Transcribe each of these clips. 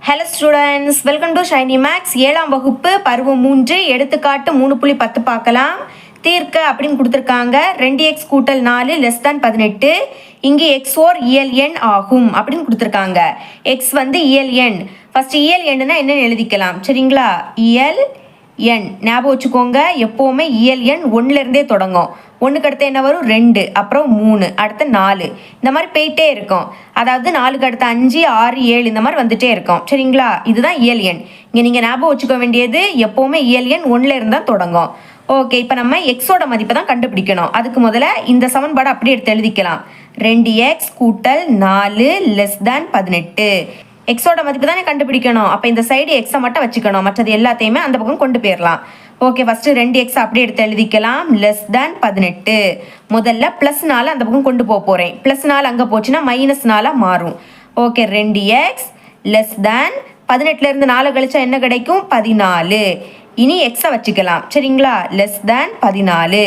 Hello students, welcome to Shiny Max. 7ஆம் வகுப்பு பருவம் 3 எடுத்துக்காட்டு 3.10 பார்க்கலாம். தீர்க்க அப்படின்னு கொடுத்துருக்காங்க. 2x கூட்டல் 4 <18. இங்கே எக்ஸ் ஓர் இயல் எண் ஆகும் அப்படின்னு கொடுத்துருக்காங்க. எக்ஸ் வந்து இயல் எண். ஃபர்ஸ்ட் இயல் எண்ணுனா என்னன்னு எழுதிக்கலாம். சரிங்களா? இயல் எண் ஞாபகம் வச்சுக்கோங்க. எப்போவுமே இயல் எண் 1லேருந்தே தொடங்கும். 1க்கு அடுத்து என்ன வரும்? 2, அப்புறம் 3, அடுத்து 4, இந்த மாதிரி போயிட்டே இருக்கும். அதாவது 4க்கு அடுத்து 5, 6, 7 இந்த மாதிரி வந்துட்டே இருக்கும். சரிங்களா? இதுதான் இயல் எண். இங்கே நீங்கள் ஞாபகம் வச்சுக்க வேண்டியது எப்போவுமே இயல் எண் 1லேருந்து தான் தொடங்கும். ஓகே, இப்போ நம்ம எக்ஸோட மதிப்பை தான் கண்டுபிடிக்கணும். அதுக்கு முதல்ல இந்த சமன்பாடு அப்படியே எடுத்து எழுதிக்கலாம். 2x கூட்டல் 4 <18. எக்ஸோட மதிப்பு தானே கண்டுபிடிக்கணும். அப்போ இந்த சைடு எக்ஸை மட்டும் வச்சுக்கணும், மற்றது எல்லாத்தையுமே அந்த பக்கம் கொண்டு போயிடலாம். ஓகே, ஃபஸ்ட்டு 2x அப்படியே எடுத்து எழுதிக்கலாம். <18. முதல்ல ப்ளஸ் 4 அந்த பக்கம் கொண்டு போக போகிறேன். ப்ளஸ் 4 அங்கே போச்சுன்னா -4 மாறும். ஓகே, 2x <18லேருந்து 4 கழிச்சா என்ன கிடைக்கும்? 14. இனி எக்ஸை வச்சுக்கலாம். சரிங்களா? <14.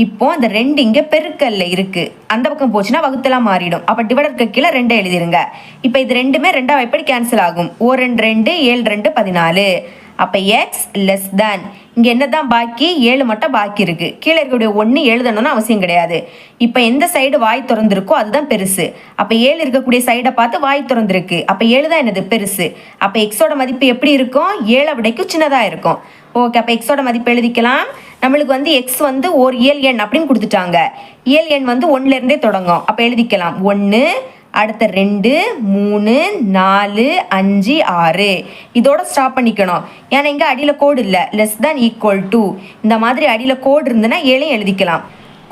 இப்போ அந்த 2 இங்கே பெருக்கல்ல இருக்கு, அந்த பக்கம் போச்சுன்னா வகுத்தெல்லாம் மாறிடும். அப்போ டிவைடருக்கு கீழே 2 எழுதிருங்க. இப்போ இது ரெண்டுமே 2 எப்படி கேன்சல் ஆகும்? 2 2 7 2 14. அப்போ எக்ஸ் லெஸ் தேன் இங்கே என்ன தான் பாக்கி? 7 மட்டும் பாக்கி இருக்குது. கீழே இருக்கக்கூடிய 1 எழுதணும்னு அவசியம் கிடையாது. இப்போ எந்த சைடு வாய் திறந்துருக்கோ அதுதான் பெருசு. அப்போ 7 இருக்கக்கூடிய சைடை பார்த்து வாய் திறந்துருக்கு. அப்போ 7 தான் என்னது? பெருசு. அப்போ எக்ஸோட மதிப்பு எப்படி இருக்கும்? 7 விடைக்கும் சின்னதாக இருக்கும். ஓகே, அப்போ எக்ஸோட மதிப்பு எழுதிக்கலாம். நம்மளுக்கு வந்து எக்ஸ் வந்து ஒரு இயல் எண் அப்படின்னு கொடுத்துட்டாங்க. இயல் எண் வந்து 1லேருந்தே தொடங்கும். அப்போ எழுதிக்கலாம். 1, அடுத்த 2, 3, 4, 5, 6 இதோட ஸ்டாப் பண்ணிக்கணும். ஏன்னா இங்கே அடியில் கோடு இல்லை. <= இந்த மாதிரி அடியில் கோடு இருந்துன்னா 7 எழுதிக்கலாம்.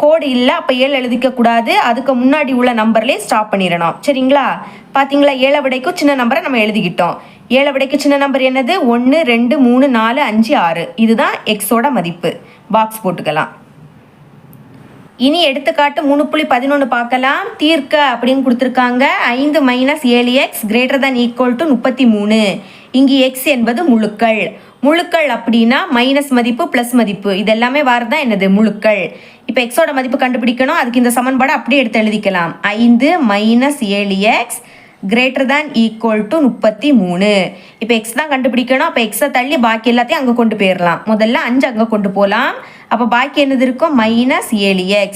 கோடு இல்லை, அப்போ 7 எழுதிக்கக்கூடாது. அதுக்கு முன்னாடி உள்ள நம்பர்லேயே ஸ்டாப் பண்ணிடணும். சரிங்களா? பார்த்தீங்களா? 7 விடைக்கும் சின்ன நம்பரை நம்ம எழுதிக்கிட்டோம். 7 விடைக்கு சின்ன நம்பர் என்னது? 1 2 3 4 5 6. இதுதான் எக்ஸோட மதிப்பு. பாக்ஸ் போட்டுக்கலாம். இனி எடுத்துக்காட்டு 3.11 பார்க்கலாம். தீர்க்க அப்படின்னு கொடுத்துருக்காங்க. 5 - 7x > 33. இங்கு எக்ஸ் என்பது முழுக்கள். முழுக்கள் அப்படின்னா மைனஸ் மதிப்பு ப்ளஸ் மதிப்பு இது எல்லாமே வரதான் என்னது? முழுக்கள். இப்போ எக்ஸோட மதிப்பு கண்டுபிடிக்கணும். அதுக்கு இந்த சமன்பாடு அப்படியே எடுத்து எழுதிக்கலாம். 5 - 7x > 33. இப்போ எக்ஸ் தான் கண்டுபிடிக்கணும். அப்போ எக்ஸை தள்ளி பாக்கி எல்லாத்தையும் அங்கே கொண்டு போயிடலாம். முதல்ல 5 அங்கே கொண்டு போகலாம். அப்போ பாக்கி என்னது இருக்கும்? -7x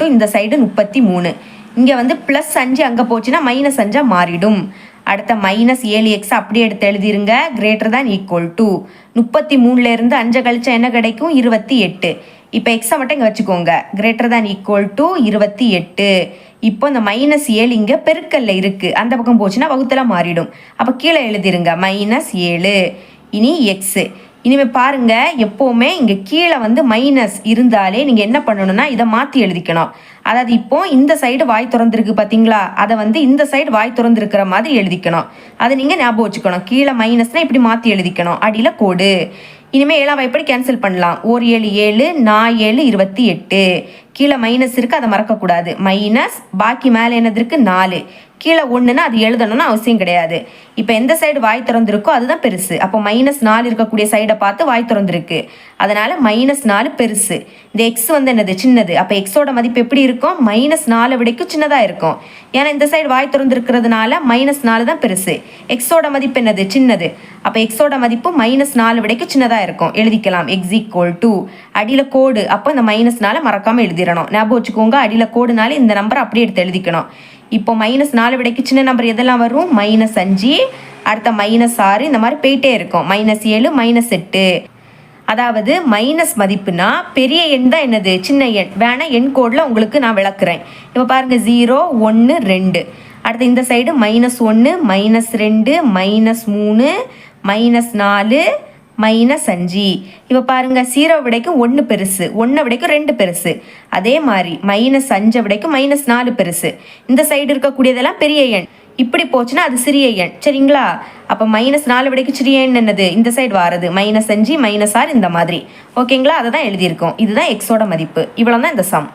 > இந்த சைடு 33. இங்கே வந்து +5 அங்கே போச்சுன்னா -5 மாறிடும். அடுத்த -7x அப்படியே எடுத்து எழுதிருங்க. > 33லேருந்து 5 கழிச்சா என்ன கிடைக்கும்? 28. இப்போ எக்ஸை மட்டும் இங்கே வச்சுக்கோங்க. > 28. இப்போ இந்த -7 இங்கே பெருக்கல்ல இருக்குது, அந்த பக்கம் போச்சுன்னா வகுத்தெல்லாம் மாறிடும். அப்போ கீழே எழுதிருங்க -7. இனி எக்ஸு. இனிமேல் பாருங்கள், எப்போவுமே இங்கே கீழே வந்து மைனஸ் இருந்தாலே நீங்கள் என்ன பண்ணணும்னா இதை மாற்றி எழுதிக்கணும். அதாவது இப்போ இந்த சைடு வாய் திறந்துருக்கு பார்த்தீங்களா, அதை வந்து இந்த சைடு வாய் திறந்துருக்கிற மாதிரி எழுதிக்கணும். அதை நீங்கள் ஞாபகம் வச்சுக்கணும். கீழே மைனஸ்னால் இப்படி மாற்றி எழுதிக்கணும். அடியில் கோடு. இனிமேல் 7 எப்படி கேன்சல் பண்ணலாம்? 1 7 7 4 7 28. கீழே மைனஸ் இருக்குது, அதை மறக்கக்கூடாது. மைனஸ் பாக்கி மேலே என்னது இருக்குது? 4. கீழே 1ன்னா அது எழுதணும்னு அவசியம் கிடையாது. இப்போ எந்த சைடு வாய் திறந்துருக்கோ அதுதான் பெருசு. அப்போ -4 இருக்கக்கூடிய சைடை பார்த்து வாய் திறந்துருக்கு. அதனால் -4 பெருசு. இந்த எக்ஸ் வந்து என்னது? சின்னது. அப்போ எக்ஸோட மதிப்பு எப்படி இருக்கும்? -4 விடைக்கும் சின்னதாக இருக்கும். ஏன்னா இந்த சைடு வாய் திறந்துருக்கிறதுனால -4 தான் பெருசு. எக்ஸோட மதிப்பு என்னது? சின்னது. அப்போ எக்ஸோட மதிப்பு -4 விடைக்கும் சின்னதாக இருக்கும். எழுதிக்கலாம். x அடியில் கோடு. அப்போ இந்த -4 மறக்காமல் எழுதிடணும். ஞாபகம் வச்சுக்கோங்க. அடியில் கோடுனாலே இந்த நம்பரை அப்படியே எடுத்து எழுதிக்கணும். இப்போ -4 விடைக்கு சின்ன நம்பர் எதெல்லாம் வரும்? -5, அடுத்த -6 இந்த மாதிரி போயிட்டே இருக்கும். -7 -8. அதாவது மைனஸ் மதிப்புனா பெரிய எண் தான் என்னது? சின்ன எண். வேணா எண் கோடில் உங்களுக்கு நான் விளக்குறேன். இப்போ பாருங்கள் 0 1 2. அடுத்து இந்த சைடு -1 -2 -3 -4 -5. இப்போ பாருங்கள் 0 விடைக்கும் 1 பெருசு, 1 விடைக்கும் 2 பெருசு. அதே மாதிரி -5 விடைக்கும் -4 பெருசு. இந்த சைடு இருக்கக்கூடியதெல்லாம் பெரிய எண். இப்படி போச்சுன்னா அது சிறிய எண். சரிங்களா? அப்போ -4 விடைக்கு சிறிய எண் என்னது? இந்த சைடு வாரது -5 -6 இந்த மாதிரி. ஓகேங்களா? அதை தான் எழுதியிருக்கோம். இதுதான் எக்ஸோட மதிப்பு. இவ்வளோ தான் இந்த சம்.